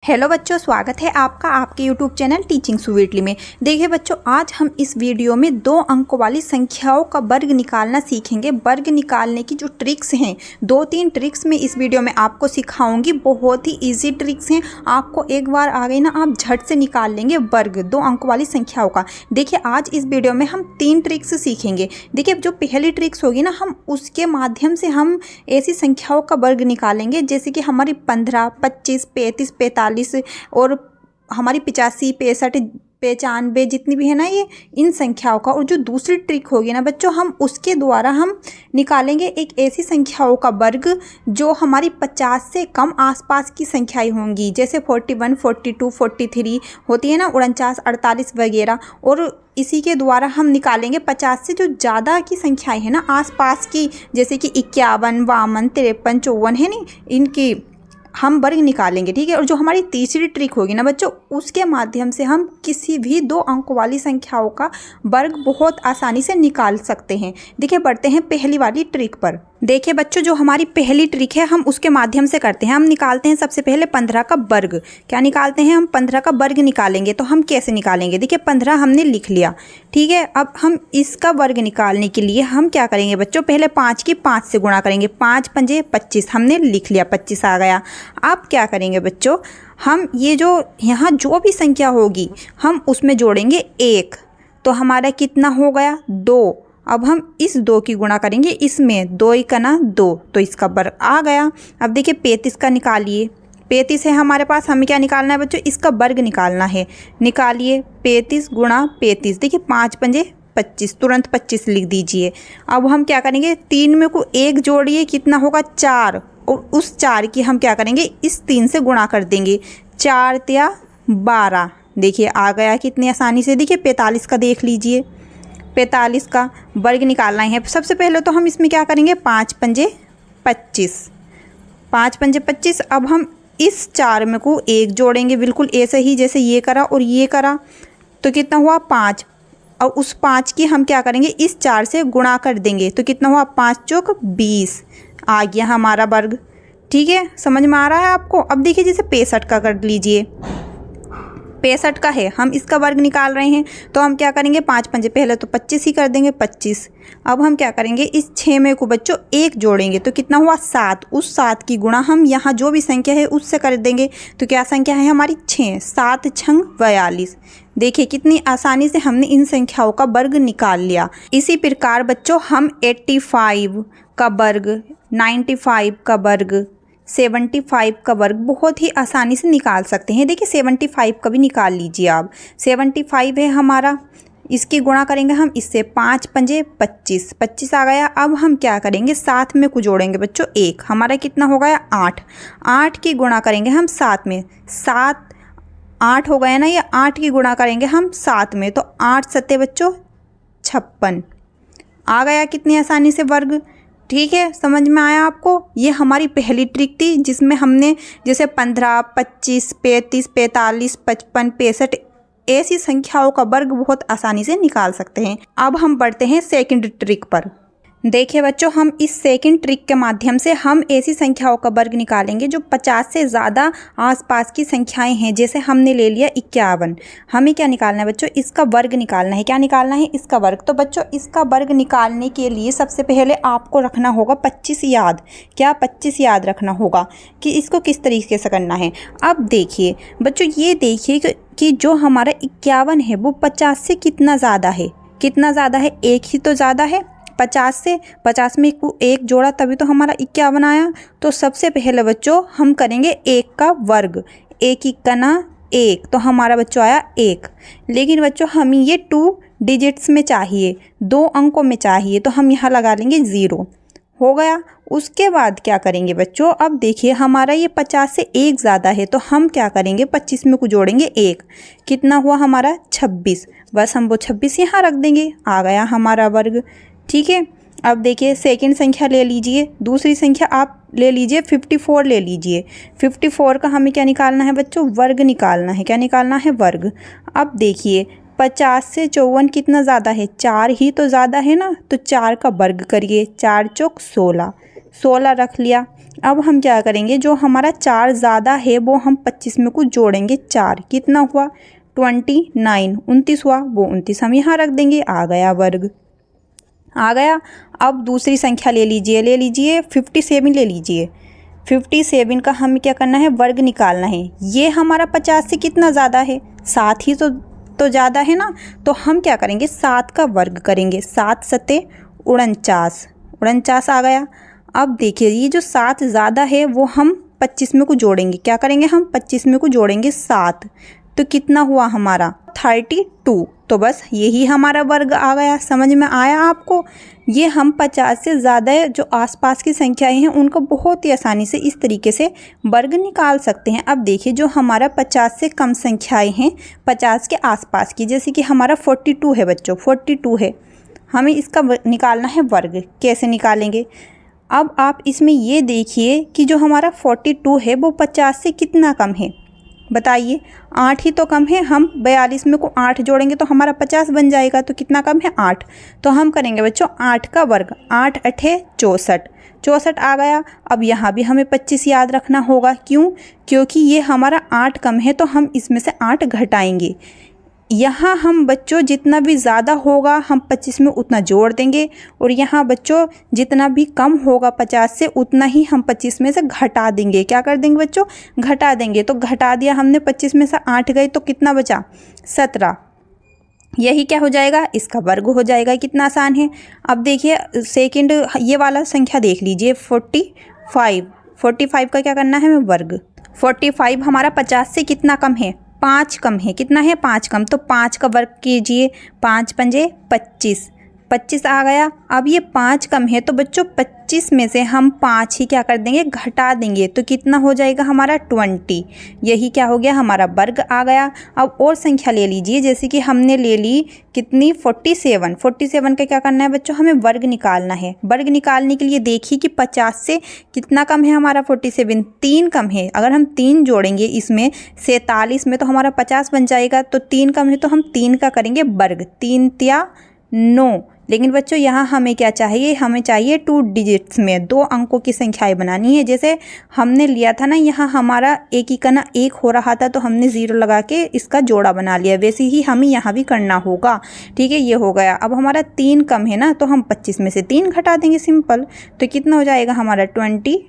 Hello बच्चों, स्वागत है आपका आपके यूट्यूब चैनल टीचिंग स्वीटली में। देखिए बच्चों, आज हम इस वीडियो में 2 अंकों वाली संख्याओं का वर्ग निकालना सीखेंगे। वर्ग निकालने की जो ट्रिक्स हैं, 2-3 ट्रिक्स मैं इस वीडियो में आपको सिखाऊंगी। बहुत ही इजी ट्रिक्स हैं, आपको एक बार आ गई ना, आप झट से निकाल लेंगे वर्ग 2 अंकों वाली संख्याओं का। देखिए आज इस वीडियो में हम 3 ट्रिक्स सीखेंगे। देखिए जो पहली ट्रिक्स होगी ना, हम उसके माध्यम से हम ऐसी संख्याओं का वर्ग निकालेंगे जैसे कि हमारी 15, 25, 35, 45 और हमारी 85, 65, 95 जितनी भी है ना ये इन संख्याओं का। और जो दूसरी ट्रिक होगी ना बच्चों, हम उसके द्वारा हम निकालेंगे एक ऐसी संख्याओं का वर्ग जो हमारी 50 से कम आसपास की संख्याएं होंगी, जैसे 41, 42, 43 होती है ना, 49, 48 वगैरह। और इसी के द्वारा हम निकालेंगे 50 से जो ज़्यादा की संख्याएं हैं ना आसपास की, जैसे कि 51, 52, 53, 54 है नी, इनकी हम वर्ग निकालेंगे। ठीक है। और जो हमारी तीसरी ट्रिक होगी ना बच्चों, उसके माध्यम से हम किसी भी 2 अंकों वाली संख्याओं का वर्ग बहुत आसानी से निकाल सकते हैं। देखिए बढ़ते हैं पहली वाली ट्रिक पर। देखिए बच्चों, जो हमारी पहली ट्रिक है हम उसके माध्यम से करते हैं। हम निकालते हैं सबसे पहले 15 का वर्ग। क्या निकालते हैं हम? 15 का वर्ग निकालेंगे। तो हम कैसे निकालेंगे? देखिए 15 हमने लिख लिया, ठीक है। अब हम इसका वर्ग निकालने के लिए हम क्या करेंगे बच्चों, पहले 5 की 5 से गुणा करेंगे। 5 पंजे 25, हमने लिख लिया, 25 आ गया। अब क्या करेंगे बच्चों, हम ये जो यहाँ जो भी संख्या होगी हम उसमें जोड़ेंगे 1, तो हमारा कितना हो गया? 2। अब हम इस 2 की गुणा करेंगे इसमें, 2 × 2, तो इसका वर्ग आ गया। अब देखिए 35 का निकालिए। 35 है हमारे पास, हमें क्या निकालना है बच्चों? इसका वर्ग निकालना है। निकालिए 35 × 35। देखिए 5 पंजे 25, तुरंत 25 लिख दीजिए। अब हम क्या करेंगे, 3 में को 1 जोड़िए, कितना होगा? 4। और उस 4 की हम क्या करेंगे, इस 3 से गुणा कर देंगे। 4 × 12। देखिए आ गया कितनी आसानी से। देखिए 45 का देख लीजिए, 45 का वर्ग निकालना है। सबसे पहले तो हम इसमें क्या करेंगे, 5 पंजे 25, 5 पंजे 25। अब हम इस 4 में को 1 जोड़ेंगे, बिल्कुल ऐसे ही जैसे ये करा और ये करा, तो कितना हुआ? 5। और उस 5 की हम क्या करेंगे, इस 4 से गुणा कर देंगे, तो कितना हुआ? 5 चौक 20 आ गया हमारा वर्ग। ठीक है, समझ में आ रहा है आपको? अब देखिए जैसे 65 का कर लीजिए। 65 का है, हम इसका वर्ग निकाल रहे हैं, तो हम क्या करेंगे, 5 पंजे पहले तो 25 ही कर देंगे, 25। अब हम क्या करेंगे, इस 6 में को बच्चों 1 जोड़ेंगे, तो कितना हुआ? 7। उस 7 की गुणा हम यहाँ जो भी संख्या है उससे कर देंगे, तो क्या संख्या है हमारी? 6। 7 छंग 42। देखिए कितनी आसानी से हमने इन संख्याओं का वर्ग निकाल लिया। इसी प्रकार बच्चों हम 85 का वर्ग, 95 का वर्ग, 75 का वर्ग बहुत ही आसानी से निकाल सकते हैं। देखिए 75 का भी निकाल लीजिए आप। 75 है हमारा, इसकी गुणा करेंगे हम इससे, 5 पंजे 25, 25 आ गया। अब हम क्या करेंगे, 7 में को जोड़ेंगे बच्चों 1, हमारा कितना हो गया? 8। 8 की गुणा करेंगे हम 7 में, 7 8 हो गया ना, ये 8 की गुणा करेंगे हम 7 में, तो 8 सत्ते बच्चों 56 आ गया कितनी आसानी से वर्ग। ठीक है, समझ में आया आपको? ये हमारी पहली ट्रिक थी जिसमें हमने जैसे 15, 25, 35, 45, 55, 65 ऐसी संख्याओं का वर्ग बहुत आसानी से निकाल सकते हैं। अब हम बढ़ते हैं सेकंड ट्रिक पर। देखिए बच्चों, हम इस सेकंड ट्रिक के माध्यम से हम ऐसी संख्याओं का वर्ग निकालेंगे जो 50 से ज़्यादा आसपास की संख्याएं हैं। जैसे हमने ले लिया 51, हमें क्या निकालना है बच्चों? इसका वर्ग निकालना है। क्या निकालना है? इसका वर्ग। तो बच्चों इसका वर्ग निकालने के लिए सबसे पहले आपको रखना होगा 25 याद। क्या? 25 याद रखना होगा कि इसको किस तरीके से करना है। अब देखिए बच्चों, ये देखिए कि जो हमारा 51 है वो 50 से कितना ज़्यादा है? कितना ज़्यादा है? 1 ही तो ज़्यादा है 50 से। 50 में 1 जोड़ा तभी तो हमारा 51 आया। तो सबसे पहले बच्चों हम करेंगे 1 का वर्ग। 1 × 1, तो हमारा बच्चों आया 1। लेकिन बच्चों हमें ये 2 डिजिट्स में चाहिए, 2 अंकों में चाहिए, तो हम यहाँ लगा लेंगे 0 हो गया। उसके बाद क्या करेंगे बच्चों, अब देखिए हमारा ये 50 से 1 ज़्यादा है, तो हम क्या करेंगे, 25 में को जोड़ेंगे 1, कितना हुआ हमारा? 26। बस हम वो 26 यहाँ रख देंगे, आ गया हमारा वर्ग। ठीक है। अब देखिए सेकंड संख्या ले लीजिए, दूसरी संख्या आप ले लीजिए 54 ले लीजिए। 54 का हमें क्या निकालना है बच्चों? वर्ग निकालना है। क्या निकालना है? वर्ग। अब देखिए 50 से 54 कितना ज़्यादा है? 4 ही तो ज़्यादा है ना, तो 4 का वर्ग करिए। 4 चौक 16, 16 रख लिया। अब हम क्या करेंगे, जो हमारा 4 ज़्यादा है वो हम 25 में कुछ जोड़ेंगे 4, कितना हुआ 29, 29 हुआ, वो 29 हम यहाँ रख देंगे, आ गया वर्ग, आ गया। अब दूसरी संख्या ले लीजिए 57 ले लीजिए। 57 का हमें क्या करना है, वर्ग निकालना है। ये हमारा 50 से कितना ज़्यादा है, 7 ही तो ज़्यादा है ना, तो हम क्या करेंगे 7 का वर्ग करेंगे, 7 सते 49, 49 आ गया। अब देखिए ये जो 7 ज़्यादा है वो हम 25 में को जोड़ेंगे, क्या करेंगे हम 25 में को जोड़ेंगे 7, तो कितना हुआ हमारा 32। तो बस यही हमारा वर्ग आ गया। समझ में आया आपको? ये हम 50 से ज़्यादा जो आसपास की संख्याएं हैं उनको बहुत ही आसानी से इस तरीके से वर्ग निकाल सकते हैं। अब देखिए जो हमारा 50 से कम संख्याएं हैं 50 के आसपास की, जैसे कि हमारा 42 है बच्चों, 42 है, हमें इसका निकालना है वर्ग। कैसे निकालेंगे? अब आप इसमें ये देखिए कि जो हमारा 42 है वो 50 से कितना कम है, बताइए। 8 ही तो कम है। हम 42 में को 8 जोड़ेंगे तो हमारा 50 बन जाएगा, तो कितना कम है 8। तो हम करेंगे बच्चों 8 का वर्ग, 8 अठे 64, 64 आ गया। अब यहाँ भी हमें 25 याद रखना होगा, क्यों? क्योंकि ये हमारा 8 कम है तो हम इसमें से 8 घटाएंगे। यहाँ हम बच्चों जितना भी ज़्यादा होगा हम 25 में उतना जोड़ देंगे, और यहाँ बच्चों जितना भी कम होगा 50 से उतना ही हम 25 में से घटा देंगे। क्या कर देंगे बच्चों? घटा देंगे। तो घटा दिया हमने, 25 में से 8 गए तो कितना बचा 17। यही क्या हो जाएगा, इसका वर्ग हो जाएगा। कितना आसान है। अब देखिए सेकंड ये वाला संख्या देख लीजिए 45, 45 का क्या करना है हमें वर्ग। 45 हमारा 50 से कितना कम है, 5 कम है। कितना है 5 कम, तो 5 का वर्ग कीजिए, 5 पंजे 25, 25 आ गया। अब ये 5 कम है तो बच्चों 25 में से हम 5 ही क्या कर देंगे, घटा देंगे, तो कितना हो जाएगा हमारा 20। यही क्या हो गया हमारा वर्ग आ गया। अब और संख्या ले लीजिए, जैसे कि हमने ले ली कितनी 47, 47 का क्या करना है बच्चों, हमें वर्ग निकालना है। वर्ग निकालने के लिए देखिए कि 50 से कितना कम है हमारा 47, 3 कम है। अगर हम 3 जोड़ेंगे इसमें 47 में तो हमारा 50 बन जाएगा, तो 3 कम है तो हम 3 का करेंगे वर्ग, 3 तिया 9। लेकिन बच्चों यहाँ हमें क्या चाहिए, हमें चाहिए 2 डिजिट्स में 2 अंकों की संख्याएं बनानी है। जैसे हमने लिया था ना, यहाँ हमारा एक ही का ना 1 हो रहा था तो हमने 0 लगा के इसका जोड़ा बना लिया, वैसे ही हमें यहाँ भी करना होगा। ठीक है, ये हो गया। अब हमारा 3 कम है ना, तो हम 25 में से 3 घटा देंगे, सिंपल। तो कितना हो जाएगा हमारा 22।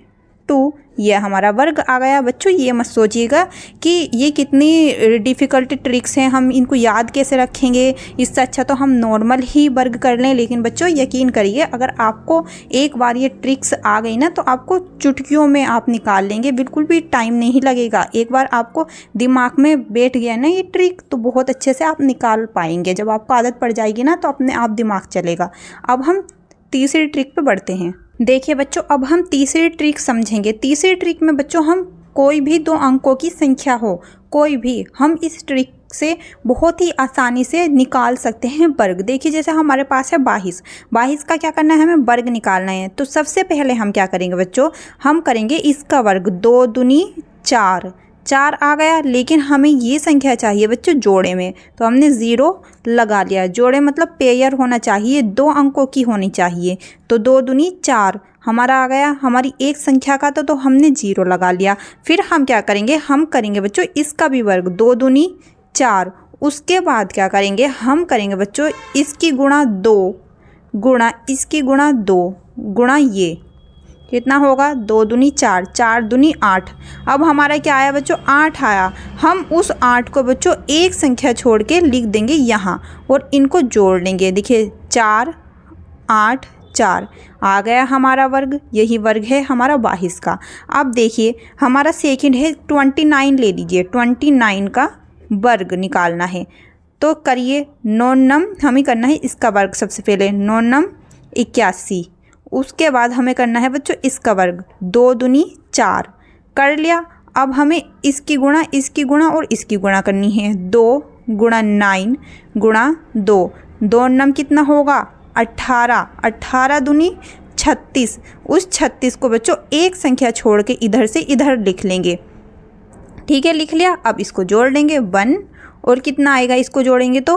ये हमारा वर्ग आ गया। बच्चों ये मत सोचिएगा कि ये कितनी डिफ़िकल्ट ट्रिक्स हैं, हम इनको याद कैसे रखेंगे, इससे अच्छा तो हम नॉर्मल ही वर्ग कर लें। लेकिन बच्चों यकीन करिए, अगर आपको एक बार ये ट्रिक्स आ गई ना तो आपको चुटकियों में आप निकाल लेंगे, बिल्कुल भी टाइम नहीं लगेगा। एक बार आपको दिमाग में बैठ गया ना ये ट्रिक, तो बहुत अच्छे से आप निकाल पाएंगे। जब आपको आदत पड़ जाएगी ना तो अपने आप दिमाग चलेगा। अब हम तीसरी ट्रिक पे बढ़ते हैं। देखिए बच्चों, अब हम तीसरी ट्रिक समझेंगे। तीसरी ट्रिक में बच्चों हम कोई भी 2 अंकों की संख्या हो, कोई भी, हम इस ट्रिक से बहुत ही आसानी से निकाल सकते हैं वर्ग। देखिए जैसे हमारे पास है 22, 22 का क्या करना है, हमें वर्ग निकालना है। तो सबसे पहले हम क्या करेंगे बच्चों, हम करेंगे इसका वर्ग, 2 दूनी 4, 4 आ गया। लेकिन हमें ये संख्या चाहिए बच्चों जोड़े में, तो हमने 0 लगा लिया। जोड़े मतलब पेयर होना चाहिए, 2 अंकों की होनी चाहिए। तो 2 दूनी 4 हमारा आ गया। हमारी एक संख्या का तो हमने 0 लगा लिया। फिर हम क्या करेंगे, हम करेंगे बच्चों इसका भी वर्ग, 2 दूनी 4। उसके बाद क्या करेंगे, हम करेंगे बच्चों इसकी गुणा 2, गुणा इसकी गुणा 2, गुणा ये कितना होगा, 2 दूनी 4, 4 दूनी 8। अब हमारा क्या आया बच्चों, 8 आया। हम उस 8 को बच्चों एक संख्या छोड़ के लिख देंगे यहाँ, और इनको जोड़ लेंगे। देखिए 4 8 4 आ गया हमारा वर्ग। यही वर्ग है हमारा 22 का। अब देखिए हमारा सेकंड है 29 ले लीजिए, 29 का वर्ग निकालना है। तो करिए 9 नम, हमें करना है इसका वर्ग सबसे पहले, 9 नम 81। उसके बाद हमें करना है बच्चों इसका वर्ग, 2 दूनी 4 कर लिया। अब हमें इसकी गुणा और इसकी गुणा करनी है, 2 गुणा 9 गुणा 2, 2 नम कितना होगा 18, 18 दूनी 36। उस 36 को बच्चों एक संख्या छोड़ के इधर से इधर लिख लेंगे। ठीक है, लिख लिया। अब इसको जोड़ लेंगे 1, और कितना आएगा इसको जोड़ेंगे तो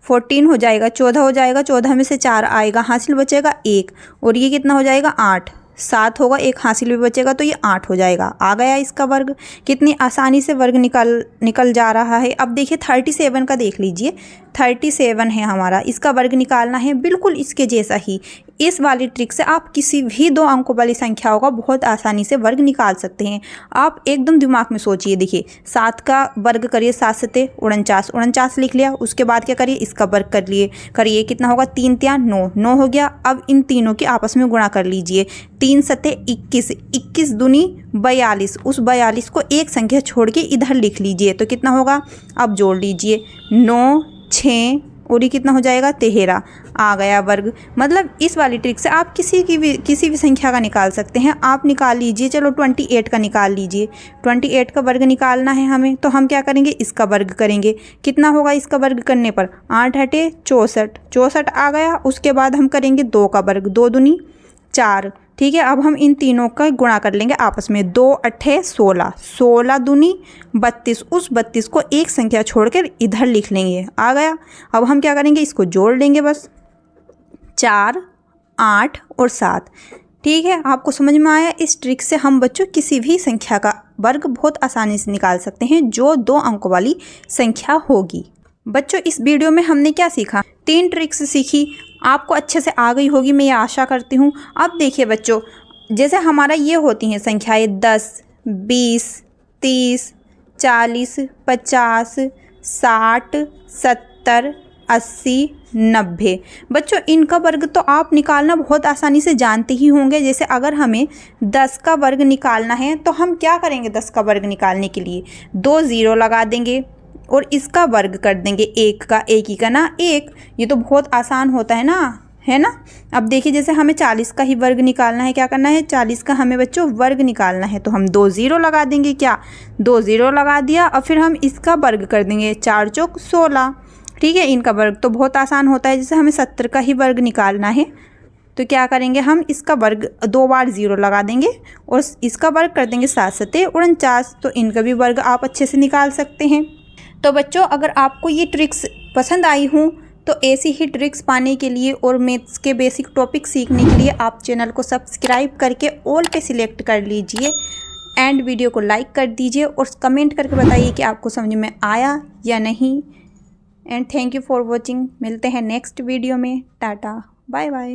14 हो जाएगा, 14 हो जाएगा। 14 में से 4 आएगा, हासिल बचेगा 1, और ये कितना हो जाएगा 8, 7 होगा, एक हासिल भी बचेगा तो ये 8 हो जाएगा। आ गया इसका वर्ग। कितनी आसानी से वर्ग निकल जा रहा है। अब देखिए 37 का देख लीजिए, 37 है हमारा, इसका वर्ग निकालना है। बिल्कुल इसके जैसा ही इस वाली ट्रिक से आप किसी भी 2 अंकों वाली संख्याओं का बहुत आसानी से वर्ग निकाल सकते हैं। आप एकदम दिमाग में सोचिए। देखिए 7 का वर्ग करिए, 7 7 49, 49 लिख लिया। उसके बाद क्या करिए, इसका वर्ग करिए कितना होगा, 3 3 9, 9 हो गया। अब इन तीनों के आपस में गुणा कर लीजिए, 3 7 21, 21 दूनी 42। उस 42 को एक संख्या छोड़ के इधर लिख लीजिए तो कितना होगा, अब जोड़ लीजिए, 9 6 और ये कितना हो जाएगा, 13। आ गया वर्ग। मतलब इस वाली ट्रिक से आप किसी भी संख्या का निकाल सकते हैं। आप निकाल लीजिए, चलो 28 का निकाल लीजिए। 28 का वर्ग निकालना है हमें, तो हम क्या करेंगे, इसका वर्ग करेंगे। कितना होगा इसका वर्ग करने पर, 8 8 64, 64 आ गया। उसके बाद हम करेंगे 2 का वर्ग, 2 दूनी 4। ठीक है, अब हम इन तीनों का गुणा कर लेंगे आपस में, 2 8 16, 16 दूनी 32। उस 32 को एक संख्या छोड़कर इधर लिख लेंगे। आ गया। अब हम क्या करेंगे, इसको जोड़ लेंगे बस, 4 8 और 7। ठीक है, आपको समझ में आया। इस ट्रिक से हम बच्चों किसी भी संख्या का वर्ग बहुत आसानी से निकाल सकते हैं जो 2 अंकों वाली संख्या होगी। बच्चों इस वीडियो में हमने क्या सीखा, 3 ट्रिक्स सीखी। आपको अच्छे से आ गई होगी, मैं ये आशा करती हूँ। अब देखिए बच्चों, जैसे हमारा ये होती हैं संख्याएँ 10 20 30 40 50 60 70 80 90। बच्चों इनका वर्ग तो आप निकालना बहुत आसानी से जानते ही होंगे। जैसे अगर हमें 10 का वर्ग निकालना है तो हम क्या करेंगे, 10 का वर्ग निकालने के लिए 2 0 लगा देंगे और इसका वर्ग कर देंगे 1 का, 1 ही का ना 1। ये तो बहुत आसान होता है ना, है ना। अब देखिए जैसे हमें 40 का ही वर्ग निकालना है, क्या करना है, 40 का हमें बच्चों वर्ग निकालना है तो हम 2 0 लगा देंगे। क्या, 2 0 लगा दिया और फिर हम इसका वर्ग कर देंगे, 4 चौक 16। ठीक है, इनका वर्ग तो बहुत आसान होता है। जैसे हमें 70 का ही वर्ग निकालना है तो क्या करेंगे, हम इसका वर्ग 2 बार 0 लगा देंगे और इसका वर्ग कर देंगे 7 7 49। तो इनका भी वर्ग आप अच्छे से निकाल सकते हैं। तो बच्चों अगर आपको ये ट्रिक्स पसंद आई हों तो ऐसी ही ट्रिक्स पाने के लिए और मैथ्स के बेसिक टॉपिक सीखने के लिए आप चैनल को सब्सक्राइब करके ऑल पे सिलेक्ट कर लीजिए एंड वीडियो को लाइक कर दीजिए और कमेंट करके बताइए कि आपको समझ में आया या नहीं। And thank you for watching. मिलते हैं नेक्स्ट वीडियो में। Ta-ta bye bye.